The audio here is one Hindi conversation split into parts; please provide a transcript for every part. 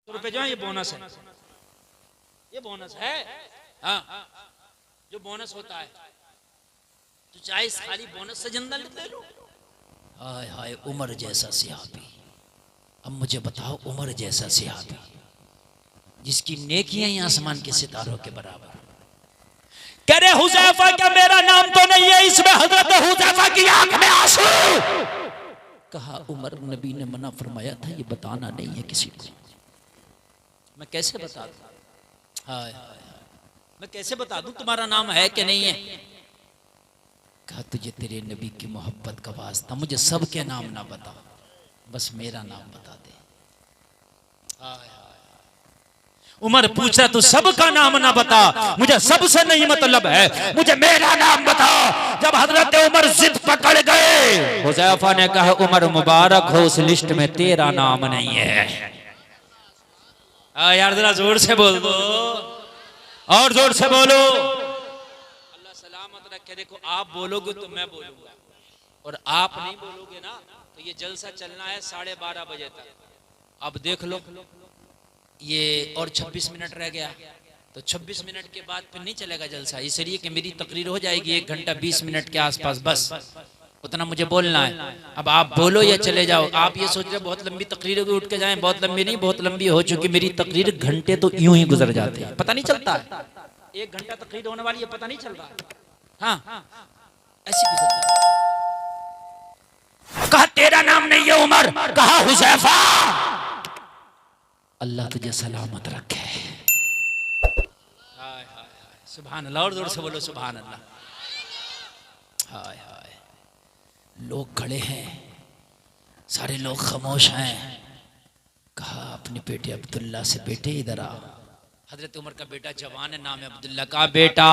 रुपए जो है ये बोनस है, ये बोनस है। हाँ, जो बोनस होता है तो चाहे खाली बोनस से जिंदा ले लो। हाय हाय उमर जैसा सिहाबी। अब मुझे बताओ उमर जैसा सिहाबी जिसकी नेकियां ही आसमान के सितारों के बराबर। कह रहे हुज़ैफा क्या मेरा नाम तो नहीं है इसमें हजरत हुज़ैफा की आंख में आंसू। कहा उमर नबी ने मना फरमाया था ये बताना नहीं है किसी को। मैं कैसे बता दूं? हाय मैं कैसे बता दूं तुम्हारा नाम है कि नहीं है? कहा तुझे तेरे नबी की मोहब्बत का वास्ता मुझे सबके नाम ना बता, बस मेरा नाम बता दे। उमर पूछा तू सबका नाम ना बता, मुझे सबसे नहीं मतलब है, मुझे मेरा नाम बता। जब हजरत उमर जिद पकड़ गए, हुज़ैफा ने कहा उमर मुबारक हो उस लिस्ट में तेरा नाम नहीं है। यार जरा जोर से बोल दो, और जोर से बोलो। अल्लाह सलामत रखे। देखो आप बोलोगे तो मैं बोलूंगा, और आप नहीं बोलोगे ना तो ये जलसा चलना है 12:30 बजे तक। अब देख लो ये और 26 मिनट रह गया, तो 26 मिनट के बाद फिर नहीं चलेगा जलसा, इसलिए कि मेरी तकरीर हो जाएगी 1 घंटा 20 मिनट के आसपास, बस उतना मुझे बोलना है। अब आप बोलो या चले जाओ। आप ये सोच रहे बहुत लंबी तकरीर होगी, उठ के जाएं, बहुत लंबी नहीं, बहुत लंबी हो चुकी मेरी तकरीर। घंटे तो यूं ही गुजर जाते हैं, पता नहीं चलता है। 1 घंटा तकरीर होने वाली है, पता नहीं चल रहा। हाँ ऐसी गुजर जाती। कहा तेरा नाम नहीं है उमर। कहा हुज़ैफा। अल्लाह तुझे सलामत रखे। हाय हाय सुभान अल्लाह, और जोर से बोलो सुभान अल्लाह। हाय हाय लोग खड़े हैं, सारे लोग खामोश हैं। कहा अपने बेटे अब्दुल्ला से बेटे इधर आओ। हजरत उमर का बेटा जवान है, नाम है अब्दुल्ला। का बेटा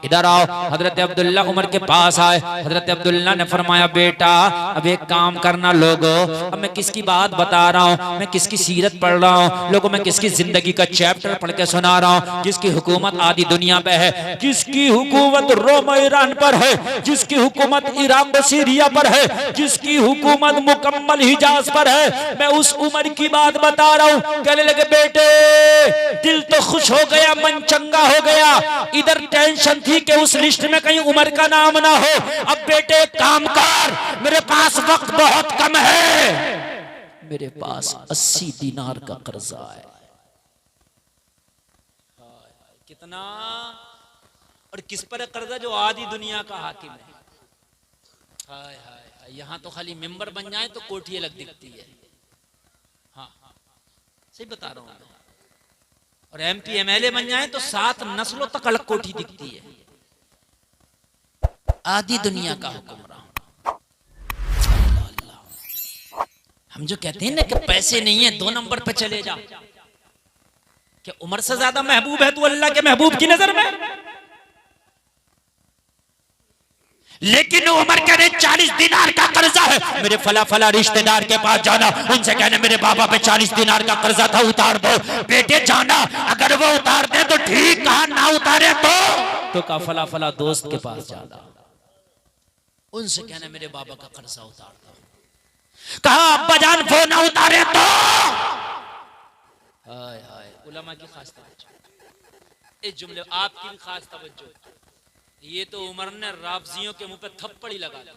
इधर आओ। हजरत अब्दुल्ला उमर के पास आए। हजरत अब्दुल्ला ने फरमाया बेटा अब एक काम करना लोगो, अब मैं किसकी बात बता रहा हूँ, मैं किसकी सीरत पढ़ रहा हूँ लोगों, मैं किसकी जिंदगी का चैप्टर पढ़ के सुना रहा हूँ, जिसकी हुकूमत आधी दुनिया पे है, जिसकी हुकूमत रोम ईरान पर है, जिसकी हुकूमत इराक और सीरिया पर है, जिसकी हुकूमत मुकम्मल हिजाज पर है। मैं उस उमर की बात बता रहा हूँ। कहने लगे बेटे दिल तो खुश हो गया, मन चंगा हो गया, इधर टेंशन थी कि उस लिस्ट में कहीं उमर का नाम ना हो। अब बेटे काम कर, मेरे पास वक्त बहुत कम है, मेरे पास 80 दिनार का कर्जा है। कितना और किस पर कर्जा? जो आधी दुनिया का हाकिम है। हाय हाय यहाँ तो खाली मेंबर बन जाए तो कोठी अलग दिखती है। हाँ सही बता रहा हूँ। और MP MLA बन जाए तो 7 नस्लों तक अलग कोठी दिखती है। आधी दुनिया का हुक्मरान। हम जो कहते हैं ना कि पैसे नहीं है 2 नंबर पे चले जा, क्या उमर से ज्यादा महबूब है तू अल्लाह के महबूब की नजर में? लेकिन उमर कहने 40 दिनार का कर्जा है, मेरे फला फला रिश्तेदार के पास जाना, उनसे कहने मेरे बाबा पे 40 दिनार का कर्जा था, उतार दो। बेटे जाना, अगर वो उतार दे तो ठीक, कहा ना उतारे तो कहा फला फला दोस्त के पास जाना, उनसे कहने मेरे बाबा का कर्जा उतार दो। कहा अब्बा जान वो ना उतारे तो। हाय हाय उलमा की खास तवज्जो, इस जुमले आपकी भी खास तवज्जो। ये तो उमर ने राफजियों के मुंह पे थप्पड़ ही लगा दिया।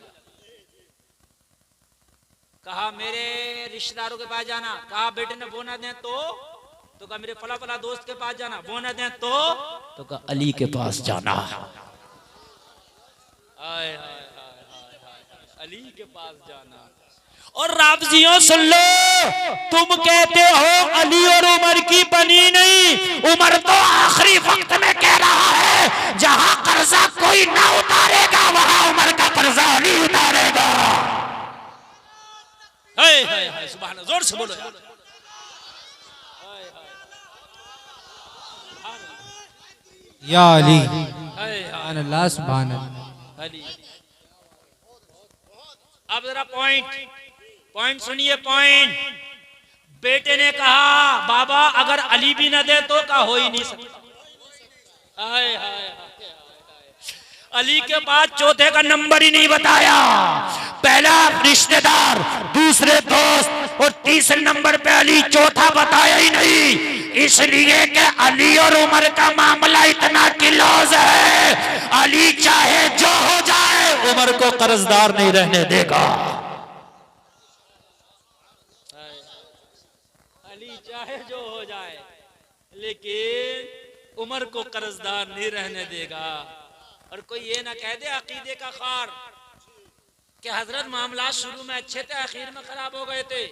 कहा मेरे रिश्तेदारों के पास जाना, कहा बेटे ने वो ना दें तो कहा मेरे फला फला दोस्त के पास जाना, वो ना दें तो कहा अली के पास जाना। हाय हाय हाय अली के पास जाना। और राफजियों सुन लो, तुम कहते हो अली और उमर की बनी नहीं, उमर तो आखिरी वक्त में कह रहा है जहां कर्जा कोई ना उतारेगा वहां उमर का कर्जा अली उतारेगा। हाय हाय हाय सुभान अल्लाह, जोर से बोलो यार। या अली सुभान अल्लाह सुभान अल्लाह। अली अब जरा पॉइंट सुनिए। पॉइंट बेटे ने कहा बाबा अगर अली भी न दे तो का हो ही नहीं सकता। हाय हाय अली के पास चौथे का नंबर ही नहीं बताया। पहला रिश्तेदार, दूसरे दोस्त और तीसरे नंबर पे अली, चौथा बताया ही नहीं। इसलिए कि अली और उमर का मामला इतना क्लोज है, अली चाहे जो हो जाए उमर को कर्जदार नहीं रहने देगा। अली चाहे जो हो जाए लेकिन उमर को कर्जदार नहीं रहने देगा। और कोई ये ना कह दे अकीदे का खार कि हजरत मामला शुरू में अच्छे थे आखिर में खराब हो गए थे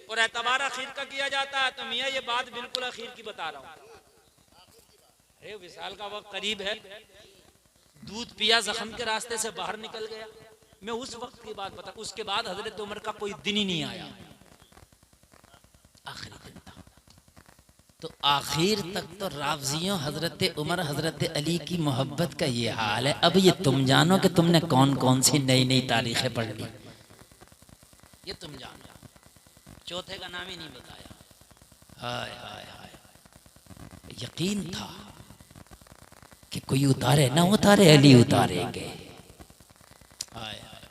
और एतबार आखिर का किया जाता है। तो मियाँ ये बात बिल्कुल आखिर की बता रहा हूँ। अरे विशाल का वक्त करीब है, दूध पिया जख्म के रास्ते से बाहर निकल गया। मैं उस वक्त की बात बता, उसके बाद हजरत उमर का कोई दिन ही नहीं आया, आखिरी दिन था। तो आखिर तक तो रावजियों हजरत उमर हजरत अली की मोहब्बत का ये हाल है। अब ये तुम जानो कि तुमने कौन कौन सी नई नई तारीखें पढ़ ली, ये तुम जानो। चौथे का नाम ही नहीं बताया। हाय हाय हाय, यकीन था कि कोई उतारे ना उतारे अली उतारेंगे। हाय हाय।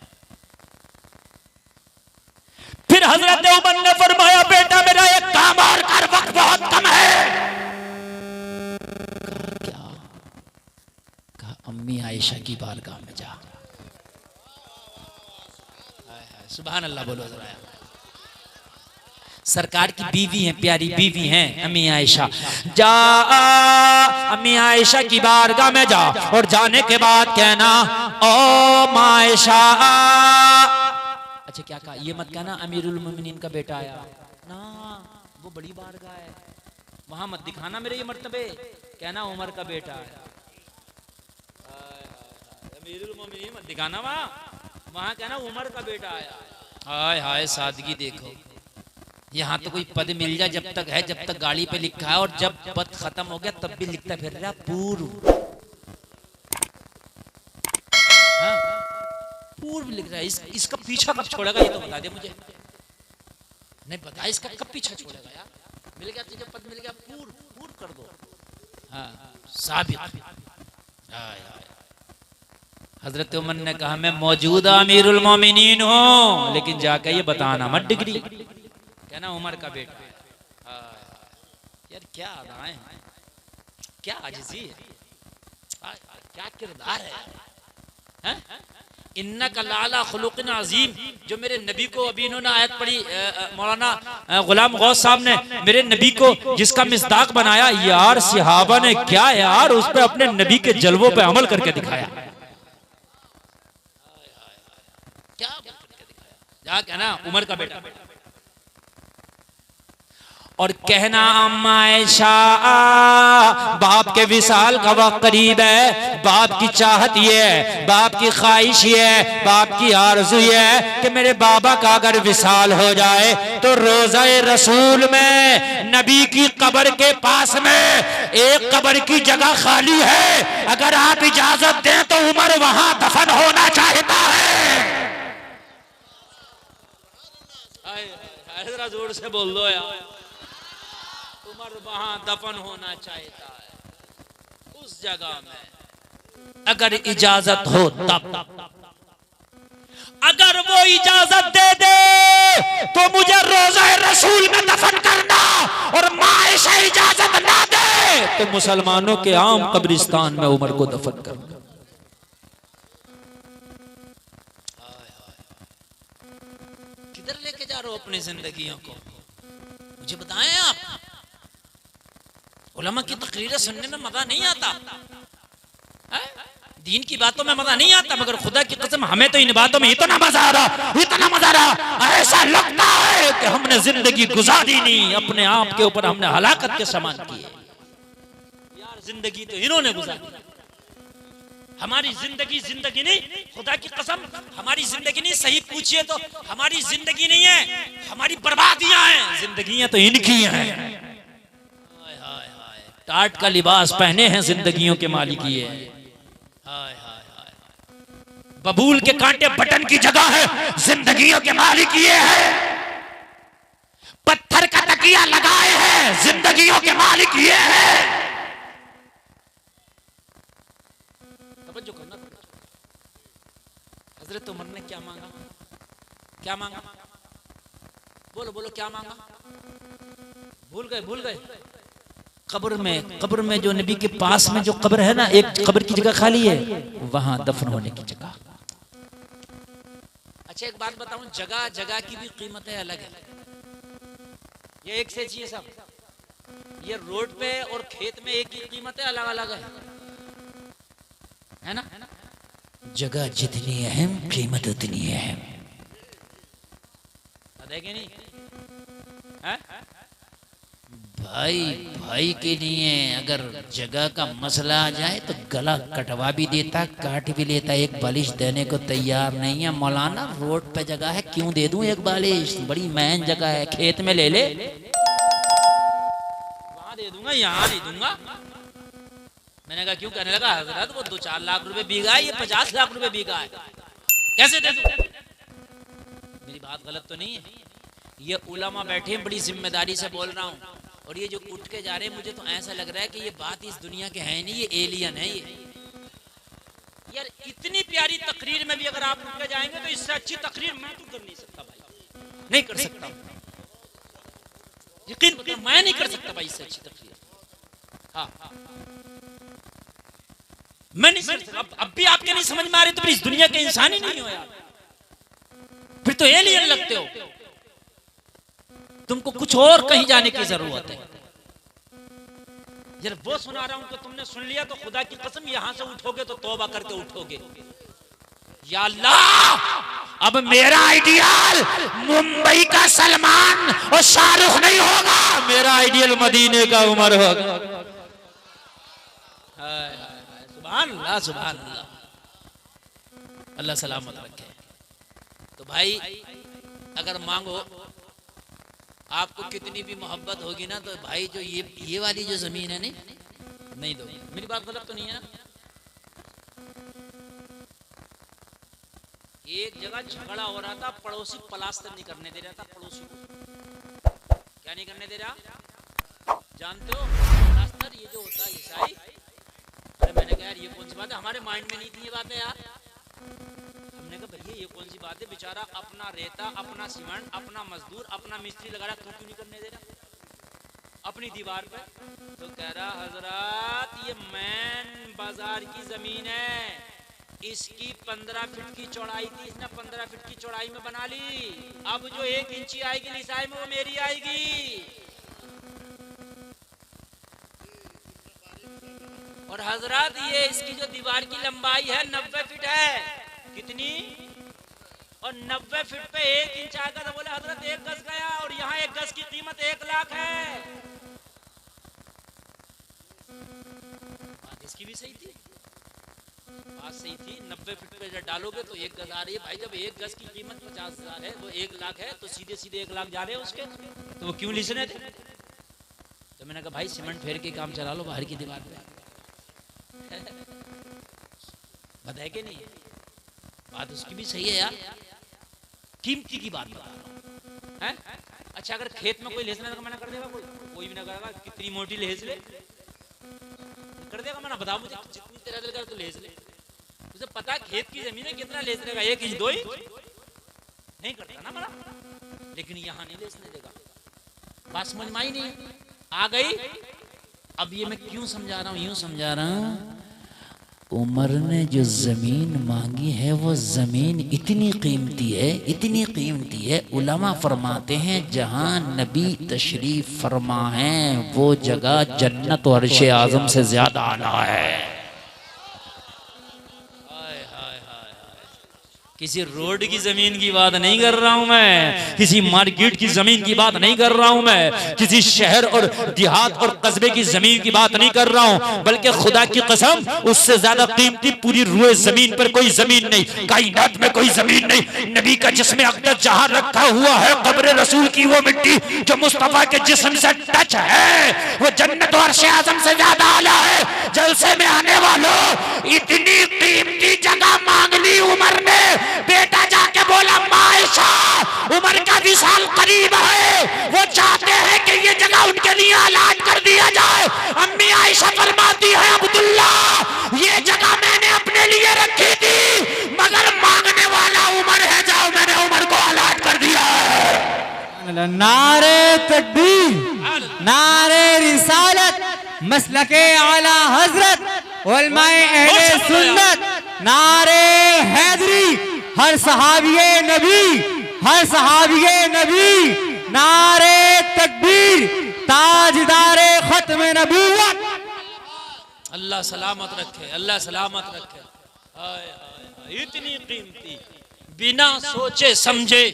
फिर हजरत उमर ने फरमाया बेटा मेरा एक काम और कर, वक्त बहुत कम है। क्या कहा? अम्मी आयशा की बारगाह में जा। सुभान अल्लाह बोलो जरा। सरकार की बीवी हैं, प्यारी बीवी हैं अम्मी आयशा। जा अम्मी आयशा की बारगाह में जा और जाने के बाद कहना ओ मायशा। अच्छा क्या कहा? ये मत कहना अमीरुल मोमिनीन का बेटा आया ना, वो बड़ी बारगाह है, वहां मत दिखाना मेरे ये मर्तबे। कहना उमर का बेटा आया। अमीरुल मोमिनीन मत दिखाना, वहां कहना उमर का बेटा आया। हाय हाय सादगी देखो। यहाँ तो कोई पद मिल जाए जब तक है, जब तक गाड़ी पे लिखा है, और जब पद खत्म हो गया तब भी लिखता फिर रहा पूर्व। हाँ? पूर्व लिख रहा है। इसका पीछा कब छोड़ेगा ये तो बता दे मुझे। नहीं बता इसका कब पीछा छोड़ेगा यार। मिल गया तुझे पद, मिल गया, पूर्व पूर्व कर दो। हाँ साबित। हजरत उमर ने कहा मैं मौजूदा अमीरुल मोमिनीन हूँ, लेकिन जाकर ये बताना मत डिग्री। कहना उमर का बेटा। यार क्या अदाएं हैं, क्या आजिज़ी है, क्या किरदार है। इन्ना का लाला खुलुक़िन अज़ीम, जो मेरे नबी को अभी इन्होंने आयत पढ़ी मौलाना गुलाम गौस साहब ने, मेरे नबी को जिसका मिस्दाक बनाया। यार सहाबा ने क्या यार उस पे अपने नबी के जलवों पे अमल करके दिखाया। क्या करके दिखाया? जा कहना उमर का बेटा। और कहना अम्मा आयशा बाप के विसाल का वक्त करीब है, बाप की चाहत ये है, बाप की ख्वाहिश ये है, बाप की आरज़ू ये है कि मेरे बाबा का अगर विसाल हो जाए तो रोज़ा रसूल में नबी की कब्र के पास में एक कब्र की जगह खाली है, अगर आप इजाजत दें तो उमर वहां दफन होना चाहता है। जरा जोर से बोल दो यार, उमर वहां दफन होना चाहता है उस जगह में, अगर इजाजत हो तब। अगर वो इजाजत दे दे तो मुझे रोज़ा रसूल में दफन करना, और मायशा इजाजत ना दे तो मुसलमानों के आम कब्रिस्तान में उमर को दफन करना। किधर लेके जा रहे हो अपनी जिंदगियों को, मुझे बताएं आप। उलमा की तकरीरें सुनने में मजा नहीं आता है? दीन की बातों में मजा नहीं आता, मगर खुदा की कसम हमें तो इन बातों में इतना मजा आ रहा, इतना मजा आ रहा, ऐसा लगता है कि हमने जिंदगी गुजारी नहीं, अपने आप के ऊपर हमने हलाकत के समान किए। यार जिंदगी तो इन्होंने गुजारी, हमारी जिंदगी जिंदगी नहीं, खुदा की कसम हमारी जिंदगी नहीं। सही पूछिए तो हमारी जिंदगी नहीं है, हमारी बर्बादियां हैं, जिंदगियां तो इनकी हैं। टाट का लिबास पहने हैं, जिंदगियों के मालिक ये हैं। बबूल के कांटे बटन की जगह है, जिंदगियों के मालिक ये है। पत्थर का तकिया लगाए हैं, जिंदगियों के मालिक ये है। तवज्जो करना। हजरत उमर ने क्या मांगा? क्या मांगा? बोलो बोलो क्या मांगा? भूल गए भूल गए। कब्र में जो नबी के पास में जो कब्र है ना, एक कब्र की जगह खाली है, वहां दफन होने की जगह। अच्छा एक बात बताऊं, जगह जगह की भी कीमतें अलग है। ये एक से चाहिए सब, ये रोड पे और खेत में एक ही कीमतें अलग अलग है ना? जगह जितनी अहम, कीमत उतनी अहम है नहीं है? भाई भाई के लिए अगर जगह का मसला आ जाए तो गला कटवा भी देता, काट भी लेता, एक बालिश देने को तैयार नहीं है। मौलाना रोड पे जगह है, क्यों दे दूं एक बालिश, बड़ी महंगी जगह है, खेत में ले ले, वहां दे दूंगा, यहाँ नहीं दूंगा। मैंने कहा क्यों? कहने लगा हजरत वो 2-4 लाख रुपए बीघा है, ये 50 लाख रुपए बीघा है, कैसे दे दूं? मेरी बात गलत तो नहीं है? ये उलमा बैठे, बड़ी जिम्मेदारी से बोल रहा हूँ, और ये जो उठ के जा रहे हैं, मुझे तो ऐसा लग रहा है कि ये बात इस दुनिया के है नहीं, ये एलियन है। ये यार इतनी प्यारी तकरीर में भी अगर आप उठ के जाएंगे तो इससे अच्छी तकरीर मैं तो कर नहीं सकता भाई, नहीं कर सकता, यकीन करो मैं नहीं कर सकता भाई इससे अच्छी तकरीर। हाँ मैं नहीं कर सकता। अब भी आपके नहीं समझ में आ रहे तो फिर इस दुनिया के इंसान ही नहीं हो यार, फिर तो एलियन लगते हो। तुमको कुछ और कहीं जाने की जरूरत है। यार वो सुना रहा हूं तो तुमने सुन लिया तो खुदा की कसम यहां से उठोगे तो तौबा करके उठोगे। या अल्लाह, अब मेरा आइडियल मुंबई का सलमान और शाहरुख नहीं होगा, मेरा आइडियल मदीने का उमर होगा। सुभान अल्लाह, सुभान अल्लाह, अल्लाह सलामत रखे। तो भाई अगर मांगो, आपको कितनी भी मोहब्बत होगी ना, तो भाई जो ये वाली जो जमीन है नहीं दो। मेरी बात गलत तो नहीं है ना? एक जगह झगड़ा हो रहा था, पड़ोसी प्लास्टर नहीं करने दे रहा था पड़ोसी को। क्या नहीं करने दे रहा? जानते हो प्लास्टर ये जो होता है ईसाई? अरे मैंने कहा यार ये कौन सी बात है, हमारे माइंड में नहीं थी ये बातें यार। हमने कहा भैया ये कौन सी बात है, बेचारा अपना रेता, अपना सीमेंट, अपना मजदूर, अपना मिस्त्री लगा रहा, तू क्यों नहीं करने दे रहा अपनी दीवार पे? तो कह रहा हजरत ये मैन बाजार की जमीन है, इसकी 15 फीट की चौड़ाई थी, इसने 15 फीट की चौड़ाई में बना ली, अब जो 1 इंची आएगी लिसाई में वो मेरी आएगी। और हजरत ये इसकी जो दीवार की लंबाई है 90 फीट है। कितनी? और 90 फीट पे 1 इंच आएगा तो बोले हजरत 1 गज गया, और यहाँ 1 गज की कीमत 1 लाख है। बात इसकी भी सही थी, बात सही थी। 90 फीट पे जब डालोगे तो 1 गज आ रही है भाई। जब 1 गज की कीमत 50,000 है, वो 1 लाख है, तो सीधे सीधे 1 लाख जा रहे हैं उसके, तो वो क्यों लिसने थे? तो मैंने कहा भाई सीमेंट फेर के काम चला लो बाहर की दीवार पे। बताए कि नहीं? बात उसकी भी सही है यार, कीमती की बात बता रहा हूं। अच्छा अगर खेत में कोई लेसने का मना कर देगा, कोई भी ना करेगा, कितनी मोटी लेस ले कर देगा मना? बताओ मुझे, जितनी तेरा दिल कर तो लेस ले। तुझे पता खेत की जमीन है कितना लेस लेगा? 1 इंच 2 इंच नहीं करता ना मना, लेकिन यहाँ नहीं लेसने देगा। बात समझ में आई नहीं? आ गई? अब ये मैं क्यों समझा रहा हूँ? यूं समझा रहा हूं, उमर ने जो जमीन मांगी है वो जमीन इतनी कीमती है, इतनी कीमती है। उलमा फरमाते हैं जहां नबी तशरीफ फरमा है वो जगह जन्नत और अर्श आज़म से ज्यादा आला है। किसी रोड की जमीन की बात नहीं कर रहा हूं मैं, किसी मार्केट की जमीन की बात नहीं कर रहा हूं मैं, किसी शहर और देहात और कस्बे की जमीन की बात नहीं कर रहा हूं, बल्कि खुदा की कसम उससे ज्यादा कीमती पूरी रूए जमीन पर कोई जमीन नहीं, कायनात में कोई जमीन नहीं। नबी का जिस्म अक़दस जहां रखा हुआ है, कब्र रसूल की वो मिट्टी जो मुस्तफा के जिस्म से टच है, वो जन्नत और अर्श आज़म से ज्यादा आला है। जलसे में आने वालों, इतनी कीमती जगह मांग ली उमर ने। बेटा जाके बोला मायशा, उमर का विशाल करीब है, वो चाहते हैं कि ये जगह उनके लिए ऐलान कर दिया जाए। अम्मी आयशा फरमाती है अब्दुल्ला, ये जगह मैंने अपने लिए रखी थी, मगर मांगने वाला उमर है, जाओ मैंने उमर को ऐलान कर दिया है। नारे तकबीर, नारे रिसालत, मसलके आला हजरत उलमाए अहले सुन्नत, नारे हैदरी, हर सहाबिये नबी, हर सहाबिये नबी, नारे तकबीर, ताजदारे खत्म नबूवत। अल्लाह सलामत रखे, अल्लाह सलामत रखे। हाय हाय, इतनी कीमती, बिना सोचे समझे।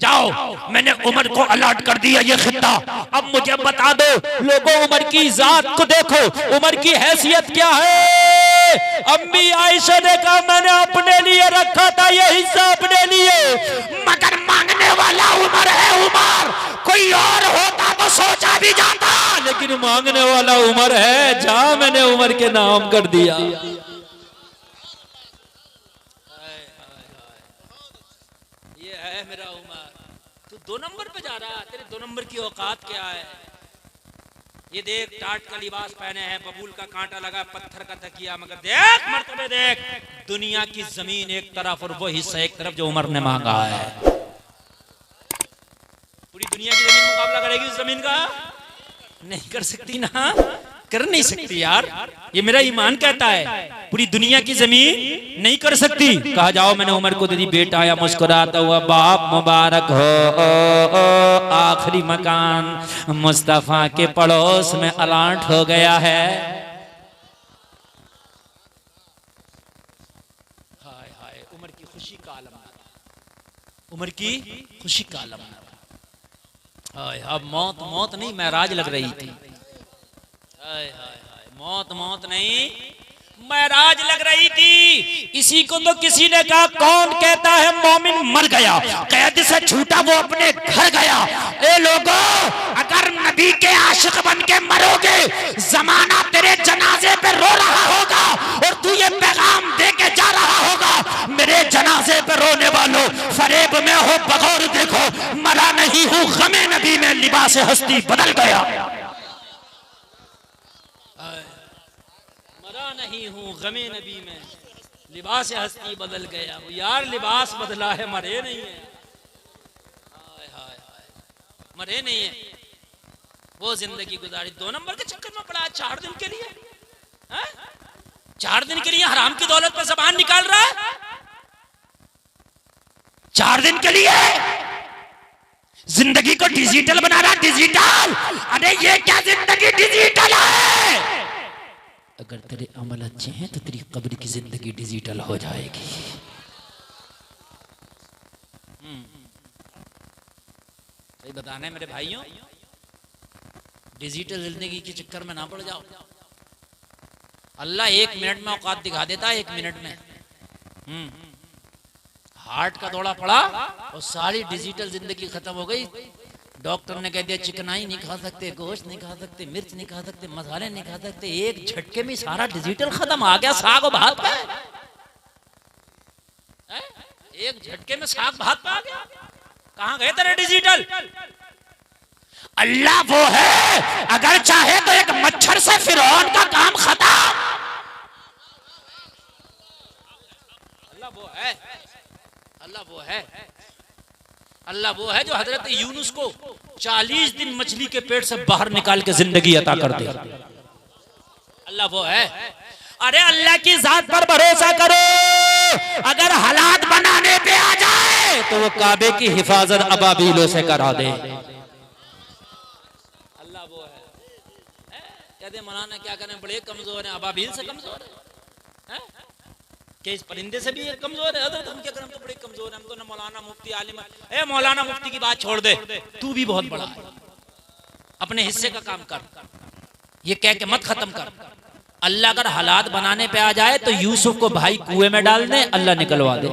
जाओ, मैंने उमर को अलॉट कर दिया ये खिता, अब मुझे बता दो लोगों, उमर की जात को देखो, उमर की हैसियत क्या है। अम्मी आयशा ने कहा मैंने अपने लिए रखा था ये हिस्सा, अपने लिए, मगर मांगने वाला उमर है। उमर कोई और होता तो सोचा भी जाता, लेकिन मांगने वाला उमर है। जा, मैंने उमर के नाम कर दिया। ये है मेरा उमर। तू 2 नंबर पे जा रहा है, तेरे 2 नंबर की औकात क्या है। ये देख, टाट का लिबास पहने हैं, बबूल का कांटा लगा, पत्थर का तकिया, मगर देख मर्तबे देख, दुनिया की जमीन एक तरफ और वो हिस्सा एक तरफ जो उमर ने मांगा है। पूरी दुनिया की जमीन मुकाबला करेगी उस जमीन का? नहीं कर सकती ना, कर नहीं सकती यार, ये मेरा ईमान कहता है। पूरी दुनिया की जमीन नहीं कर सकती। कहा जाओ मैंने उमर को दे दी। बेटा आया मुस्कुराता हुआ, बाप मुबारक हो, आखिरी मकान मुस्तफा के पड़ोस में अलॉट हो गया है। हाय हाय, उमर की खुशी का आलम, उमर की खुशी का आलम। हाय, अब मौत मौत नहीं, महराज लग रही थी। हाय हाय हाय, मौत मौत नहीं, महराज लग रही थी। इसी को तो किसी ने कहा, कौन कहता है मोमिन मर गया, कैद से छूटा वो अपने घर गया। ए लोगो, अगर नबी के आशिक बन के मरोगे, जमाना तेरे जनाजे पे रो रहा होगा और तू ये पैगाम दे के जा रहा होगा, मेरे जनाजे पे रोने वालों, फरेब में हो बगौर देखो, मरा नहीं हूँ गमे नबी में, लिबास हस्ती बदल गया। मरा नहीं हूँ गमे नबी में, लिबास हस्ती बदल गया। वो यार लिबास बदला है, मरे नहीं है। हाय हाय हाय, मरे नहीं है। वो जिंदगी गुजारी, 2 नंबर के चक्कर में पड़ा 4 दिन के लिए। 4 दिन के लिए हराम की दौलत पर ज़बान निकाल रहा है। 4 दिन के लिए जिंदगी को डिजिटल बना रहा। डिजिटल, अरे ये क्या जिंदगी डिजिटल है। अगर तेरे अमल अच्छे हैं तो तेरी कब्र की जिंदगी डिजिटल हो जाएगी। सही बताना है मेरे भाइयों, डिजिटल जिंदगी के चक्कर में ना पड़ जाओ। अल्लाह 1 मिनट में औकात दिखा देता है, 1 मिनट में। हार्ट का दौड़ा पड़ा और सारी डिजिटल जिंदगी खत्म हो गई। डॉक्टर ने कह दिया चिकनाई नहीं खा सकते, गोश्त नहीं खा सकते, मिर्च नहीं खा सकते, मसाले नहीं खा सकते। एक झटके में सारा डिजिटल खत्म। आ गया साग और भात पे, एक झटके में साग भात पे आ गया। कहां गए तेरे डिजिटल? अल्लाह वो है, अगर चाहे तो एक मच्छर से फिरौन का काम खत्म। अल्लाह वो है, अल्लाह वो है, अल्लाह वो है जो हजरत यूनुस को 40 दिन मछली के पेट से बाहर निकाल के जिंदगी अता कर दे। अल्लाह वो है। अरे अल्लाह की जात पर भरोसा करो, अगर हालात बनाने पे आ जाए तो वो काबे की हिफाजत अबाबीलों से करा दे। अल्लाह वो है। कहते मौलाना क्या करें, बड़े कमजोर हैं, अबाबील से कमजोर है कि इस परिंदे से भी कमजोर है। हम क्या करें, हम तो बड़े कमजोर हैं, हम तो ना मौलाना मुफ्ती आलिम। ए मौलाना मुफ्ती की बात छोड़ दे, तू भी बहुत बड़ा है, अपने हिस्से का काम कर। ये कह के मत खत्म कर। अल्लाह अगर हालात बनाने पे आ जाए तो यूसुफ को भाई कुएं में डाल दे, अल्लाह निकलवा दे।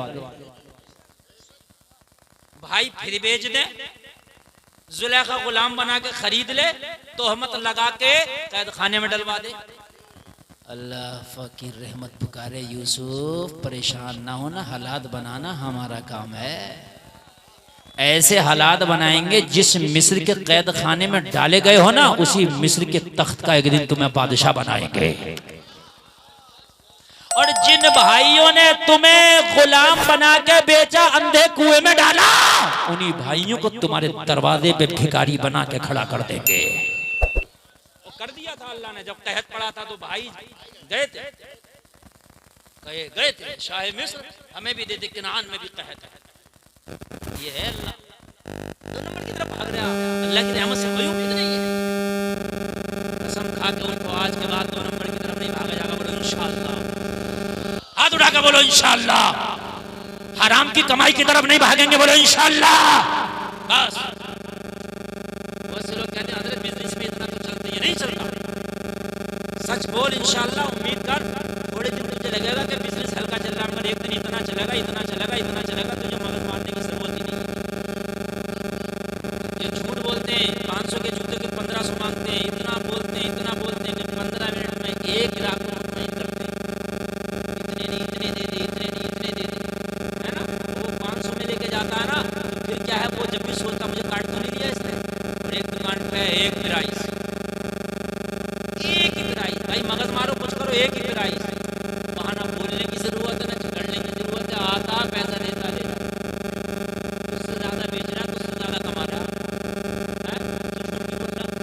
भाई फिर बेच दे, जुलेखा गुलाम बना के खरीद ले, तोहमत लगा के कैद खाने में डलवा दे। अल्लाह फकीर रहमत पुकारे, यूसुफ परेशान ना होना, हालात बनाना हमारा काम है। ऐसे हालात बनाएंगे जिस मिस्र के कैद खाने में डाले गए हो ना, उसी मिस्र के तख्त का एक दिन तुम्हें बादशाह बनाएंगे। और जिन भाइयों ने तुम्हें गुलाम बना के बेचा, अंधे कुएं में डाला, उन्हीं भाइयों को तुम्हारे दरवाजे पे भिखारी बना के खड़ा कर देंगे। कर दिया था अल्लाह ने, जब कहत पड़ा था तो भाई गए थे, गए थे शाह मिस्र, हमें भी दे दे, किनान में भी कहत है। ये है अल्लाह, 2 नंबर की तरफ भाग रहा, अल्लाह की रहमत से कोई उम्मीद नहीं है। कसम खा के उनको आज के बाद 2 नंबर की तरफ नहीं भागा जाएगा। बोलो इंशाअल्लाह, हाथ उठा के बोलो इंशाअल्लाह। हराम की कमाई की तरफ नहीं भागेंगे, बोलो इंशाअल्लाह। बस बहुत से लोग कहते हैं हजरत बिजनेस में इतना तो चलता, ये नहीं चलता। सच बोल इंशाअल्लाह, उम्मीद कर, थोड़े दिन तुझे लगेगा कि बिजनेस हल्का चल रहा है, मगर एक दिन इतना चलेगा, इतना चलेगा, इतना चलेगा, तुझे मगज मारने की जरूरत ही नहीं है। ये झूठ बोलते हैं, 500 के जूते के 1500 मांगते हैं, इतना बोलते हैं, इतना बोलते हैं कि 15 मिनट में 1 लाख को मुतमईन करते हैं। इतने नहीं, इतने दे दे, इतने नहीं, इतने दे दे, है ना। वो 500 में लेके जाता है ना, तो फिर क्या है, वो जब भी सोचता मुझे काट तो नहीं दिया इसने, और एक दुकान पे है 1 प्राइस, 1 ही प्राइस। भाई मगज मारो, कुछ करो, 1 ही प्राइस। वहाँ ना बोलने की जरूरत है, ना झगड़ने की जरूरत है, आता पैसा देता देता, उससे ज्यादा बेच रहा, उससे ज्यादा कमा रहा है।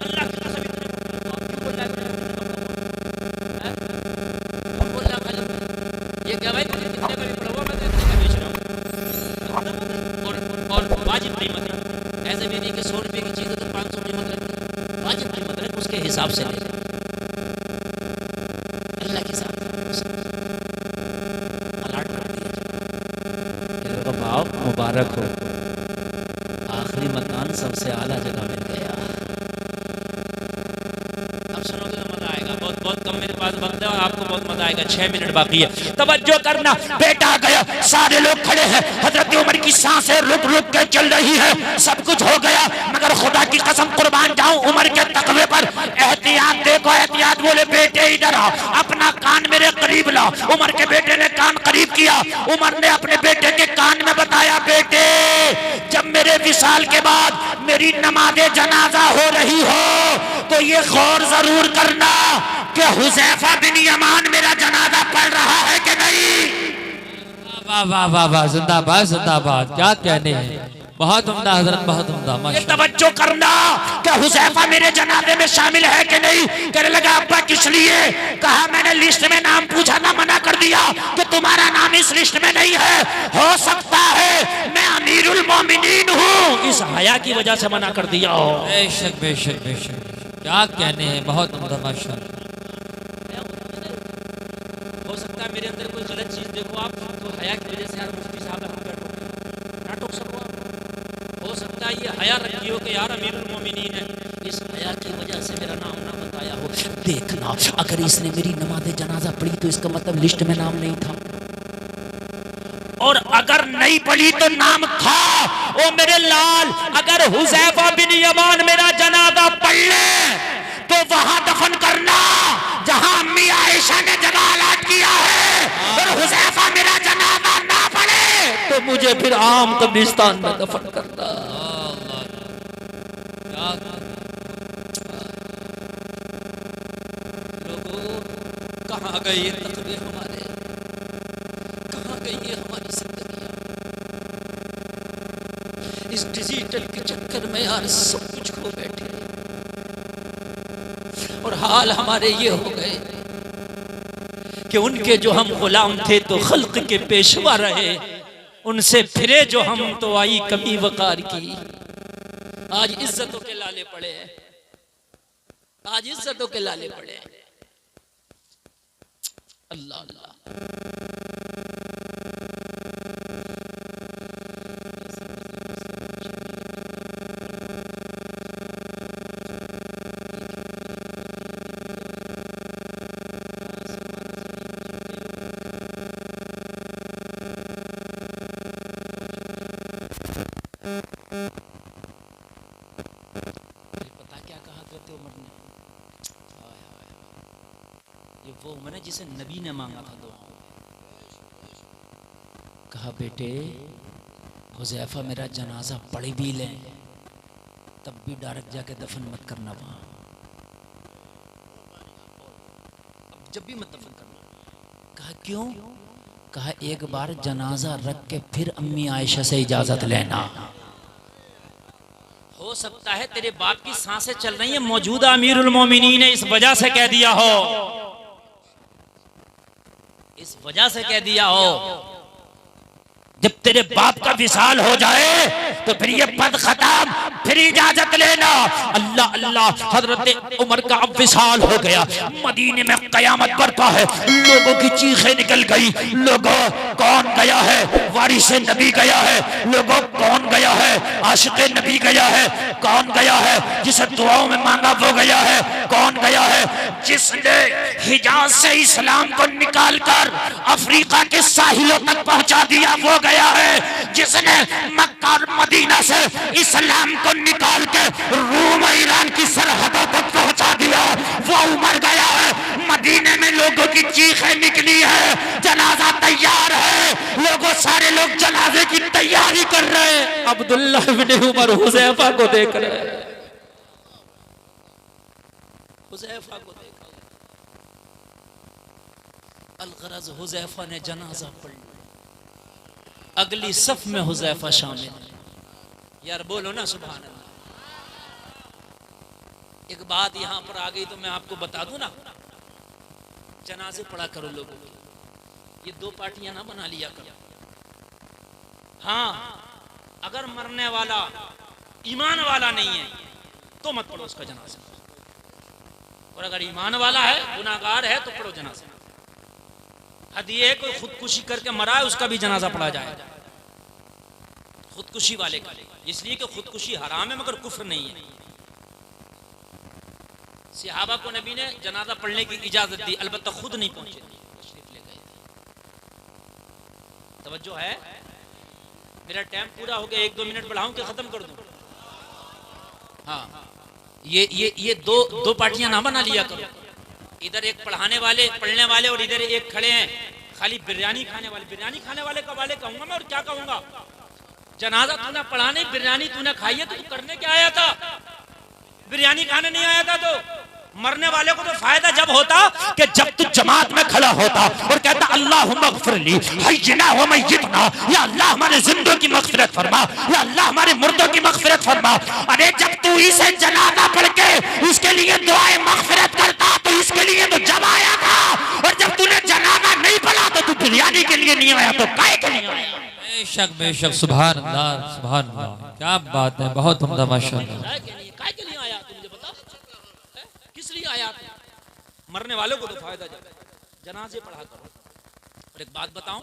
अल्लाह की कसम, इतने क्यों बोल रहा है, कौन बोल रहा है? ये क्या भाई, तुझे कितने का भी पड़ा हुआ, मैं तो इतने का बेच रहा हूँ। और वाजिब कीमत है, ऐसे भी नहीं कि 100 रुपये की चीज़ है तो 500 कीमत रखी, वाजिब कीमत रख, उसके हिसाब से ले, अल्लाह के साथ अलर्ट कर दिया। भाव मुबारक हो, आखिरी मकान सबसे आला जगह मिल गया। अब सुनोगे तो मजा आएगा। बहुत बहुत कम मेरे पास वक्त है और आपको बहुत मजा आएगा। 6 मिनट बाकी है, तवज्जो करना। बेटा आ गया, सारे लोग खड़े हैं, हजरत उमर की सांसें रुक रुक के चल रही है, सब कुछ हो गया, मगर खुदा की कसम कुर्बान जाऊं उमर के तकवे पर। एहतियात देखो, एहतियात। बोले बेटे इधर आओ, अपना कान मेरे करीब लाओ। उमर के बेटे ने कान करीब किया, उमर ने अपने बेटे के कान में बताया, बेटे जब मेरे विसाल के बाद मेरी नमाज़े जनाजा हो रही हो तो ये गौर जरूर करना कि हुज़ैफा बिन यमान मेरा जनाजा पढ़ रहा है कि नहीं। वाह वाह वाह वाह, जिंदाबाद जिंदाबाद, क्या कहने हैं, बहुत उम्दा हजरत, बहुत उम्दा। ये तवज्जो करना कि हुज़ैफा मेरे जनाजे में शामिल है कि नहीं। कहने लगा अब्बा किस लिए? कहा मैंने लिस्ट में नाम पूछा ना, मना कर दिया कि तुम्हारा नाम इस लिस्ट में नहीं है। हो सकता है मैं अमीरुल मोमिनीन हूँ, इस हया की वजह से मना कर दिया हो। बेशक बेशक बेशक, क्या कहने हैं, बहुत उम्दा माशाअल्लाह। हो सकता है मेरे अंदर कोई गलत चीज देखो आप, तो हया की वजह से यार मुफ्ती साहब हम पे टोक ना टोक सको आप। हो सकता है ये हया रखी हो कि यार अमीरुल मोमिनीन है, इस हया की वजह से मेरा नाम ना बताया हो। देखना अगर इसने मेरी नमाज़े जनाजा पढ़ी तो इसका मतलब लिस्ट में नाम नहीं था, और अगर नहीं पढ़ी तो नाम था। ओ मेरे लाल, अगर हुज़ैफा बिन यमान मेरा जनाजा पढ़ ले तो वहां दफन करना जहां अम्मी आयशा ने जगह अलॉट किया है, और हुज़ैफा मेरा जनाजा ना पढ़े तो मुझे फिर आम कब्रिस्तान में दफन करना। लोगों कहाँ गए ये तकबे हमारे, कहाँ गई ये हमारी जिंदगियां। इस डिजिटल के चक्कर में यार सब कुछ खो बैठे, और हाल हमारे ये हो गए कि उनके जो हम गुलाम थे तो खल्क के पेशवा रहे, उनसे फिरे जो हम तो आई कमी वकार की। आज इज्जतों के लाले पड़े हैं, आज इज्जतों के लाले पड़े हैं। अल्लाह अल्लाह। पता क्या कहा करते उमर ने? ये वो उमर है जिसे नबी ने मांगा था दुआ। कहा बेटे हुज़ैफा मेरा जनाजा पढ़ भी ले तब भी डायरेक्ट जाके दफन मत करना वहां, जब भी मत दफन करना। कहा क्यों? कहा एक बार जनाजा रख के फिर अम्मी आयशा से इजाजत लेना। हो सकता है तेरे बाप की सांसें चल रही है, मौजूदा अमीरुल मोमिनीन ने इस वजह से कह दिया हो, इस वजह से कह दिया हो, जब तेरे बाप का विसाल हो जाए तो फिर ये पद खत्म, फिर इजाजत लेना। अल्लाह अल्लाह, हजरत उमर का अब विसाल हो गया, मदीने में कयामत बरपा है, लोगों की चीखें निकल गई। लोगों कौन गया है? वारिस नबी गया है। लोगों कौन गया है? आशिक नबी गया है। कौन गया है? जिसे दुआओं में मांगा वो गया है। कौन गया है? जिसने हिजाज से इस्लाम को निकाल कर अफ्रीका के साहिलों तक पहुंचा दिया वो गया है। जिसने मक्का और मदीना से इस्लाम को निकाल के रूम और ईरान की सरहदों तक पहुंचा दिया वो उमर गया है। मदीने में लोगों की चीखें निकली है, जनाजा तैयार है, लोगों सारे लोग जनाजे की तैयारी कर रहे हैं। अब्दुल्ला इब्ने उमर हुज़ैफा को देख रहे हैं, हुज़ैफा को देख रहे हैं। अलगरज हुज़ैफा ने जनाजा पढ़ लिया, अगली सफ में हुज़ैफा शामिल। यार बोलो ना सुभान अल्लाह। एक बात यहां पर आ गई तो मैं आपको बता दूं ना, जनाजे पढ़ा करो लोगों की, ये दो पार्टियां ना बना लिया करो। हाँ, अगर मरने वाला ईमान वाला नहीं है तो मत पढ़ो उसका जनाजा, और अगर ईमान वाला है, गुनाहगार है तो पढ़ो जनाजा। हदिये कोई खुदकुशी करके मरा है उसका भी जनाजा पढ़ा जाए, खुदकुशी वाले का, इसलिए कि खुदकुशी हराम है मगर कुफ्र नहीं है। सहाबा को नबी ने जनाजा पढ़ने की इजाजत दी, अलबत्ता खुद नहीं पहुंचे, तशरीफ ले गए थे। तवज्जो है? मेरा टाइम पूरा हो गया, 1-2 मिनट बढ़ाऊं कि खत्म कर दूं? हाँ, ये दो पार्टियां ना बना लिया करो। इधर एक पढ़ाने वाले, पढ़ने वाले, और इधर एक खड़े हैं खाली बिरयानी खाने वाले। बिरयानी खाने वाले का वाले कहूंगा मैं, और क्या कहूंगा? जनाजा तूने पढ़ा नहीं, बिरयानी तूने खाई है, तो तू करने क्या आया था? बिरयानी खाने नहीं आया था। तो मरने वाले को तो फायदा जब होता कि जब तू जमात में खड़ा होता और कहता अल्लाहुम्मा ग़फ़िरली हय्यिना व मय्यितना, या अल्लाह हमारे जिंदों की मग़फ़िरत फरमा, या अल्लाह हमारे मुर्दों की मग़फ़िरत फरमा। अरे जब तू इसे जनाजा पढ़ के इसके लिए दुआए मग़फ़िरत करता तो इसके लिए तो जब आया था, और जब तूने जनाजा नहीं पढ़ा तो तू बिरयानी के लिए नहीं आया, तो काहे के लिए आया? बेशक बेशक, सुभान अल्लाह सुभान अल्लाह, क्या बात है, बहुत उम्दा माशाअल्लाह। काहे के लिए आया? तुम मुझे बताओ, किस लिए आया? मरने वालों को तो फायदा जब, जनाजे पढ़ा करो। और एक बात बताऊं,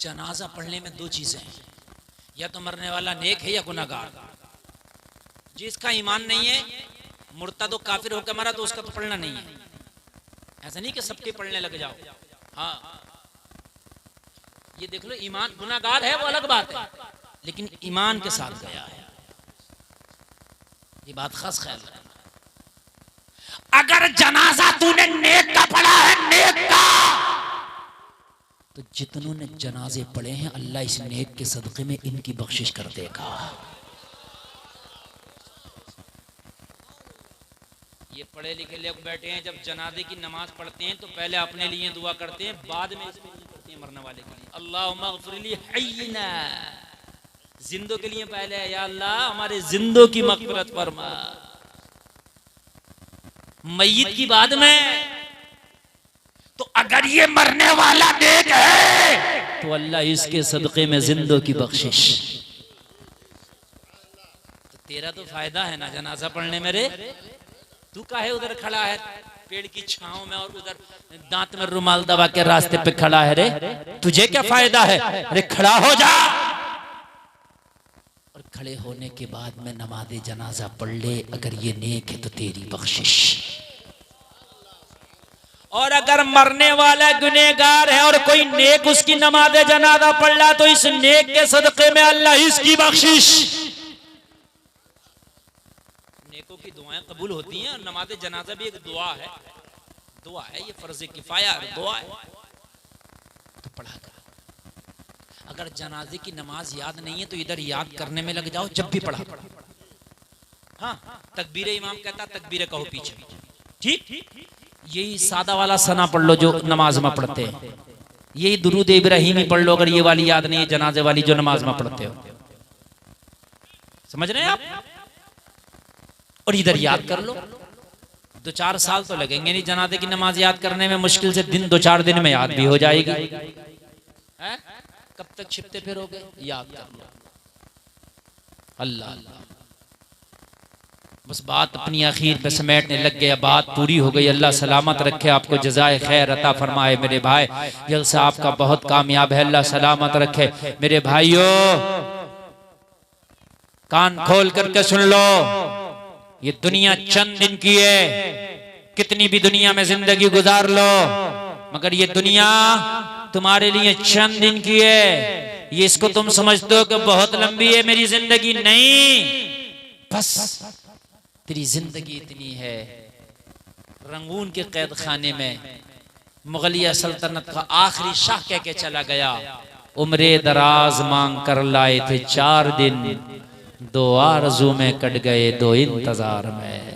जनाजा पढ़ने में 2 चीजें हैं, या तो मरने वाला नेक है या गुनाहगार। जिसका ईमान नहीं है, मुर्तद और काफिर होकर मरा, तो उसका तो पढ़ना नहीं है। ऐसा नहीं कि सबके पढ़ने लग जाओ। हाँ, ये देख लो, ईमान, गुनाहगार है वो अलग बात है, लेकिन ईमान के साथ गया है, ये बात खास ख्याल रखना। अगर जनाजा तूने नेक का पढ़ा है, नेक का, तो जितनों ने जनाजे पढ़े हैं अल्लाह इस नेक के सदक़े में इनकी बख्शिश कर देगा। ये पढ़े लिखे लोग बैठे हैं, जब जनाजे की नमाज पढ़ते हैं तो पहले अपने लिए दुआ करते हैं, बाद में इसके लिए करते हैं मरने वाले के लिए। अल्लाहुम्मा ग़फ़िरली हय्यिना, जिंदों के लिए पहले, या अल्लाह हमारे जिंदों की मग़फ़िरत फरमा, मय्यत की बाद में। तो अगर ये मरने वाला नेक है तो अल्लाह इसके सदक़े में जिंदों की बख्शिश। तो तेरा तो फायदा है ना जनाजा पढ़ने में रे। तू काहे उधर खड़ा है पेड़ की छांव में, और उधर दांत में रुमाल दबा के रास्ते पे खड़ा है रे? तुझे क्या फायदा है? अरे खड़ा हो जा, और खड़े होने के बाद में नमाज़े जनाजा पढ़ ले। अगर ये नेक है तो तेरी बख्शिश, और अगर मरने वाला गुनहगार है और कोई नेक उसकी नमाज़े जनाजा पढ़ ला, तो इस नेक के सदक़े में अल्लाह इसकी बख्शिश। नेकों की दुआएं कबूल होती हैं, और नमाज़े जनाजा भी एक दुआ है। दुआ है, ये फर्ज़ किफ़ाया है, दुआ है, तो पढ़ा कर। अगर जनाजे की नमाज याद नहीं है तो इधर याद करने में लग जाओ, जब भी पढ़ा। हाँ, तकबीर इमाम कहता तकबीर कहो पीछे, ठीक? यही सादा वाला सना पढ़ लो जो नमाज में पढ़ते हैं, यही दुरूद इब्राहिमी पढ़ लो अगर ये वाली याद नहीं है, जनाजे वाली जो नमाज में पढ़ते हो। समझ रहे हैं आप? और इधर याद कर लो। 2-4 साल तो लगेंगे नहीं जनाजे की नमाज याद करने में, मुश्किल से 2-4 दिन में याद भी हो जाएगी। है? कब तक छिपते फिरोगे? याद कर लो। अल्लाह अल्लाह, बस बात अपनी आखिर पे समेटने लग गया, बात पूरी हो गई। अल्लाह सलामत रखे, आपको जज़ाए खैर अता फरमाए। मेरे भाई जलसा आपका बहुत कामयाब है, अल्लाह सलामत रखे। मेरे भाइयों कान खोल करके सुन लो, ये दुनिया चंद दिन की है, कितनी भी दुनिया में जिंदगी गुजार लो, मगर ये दुनिया तुम्हारे लिए चंद दिन की है। ये इसको तुम समझते हो कि बहुत लंबी है मेरी जिंदगी, नहीं, बस तेरी जिंदगी इतनी है। रंगून के कैद खाने में मुगलिया सल्तनत का आखिरी शाह कह के चला गया, उम्रे दराज मांग कर लाए थे 4 दिन, 2 आरज़ू में कट गए 2 इंतजार में।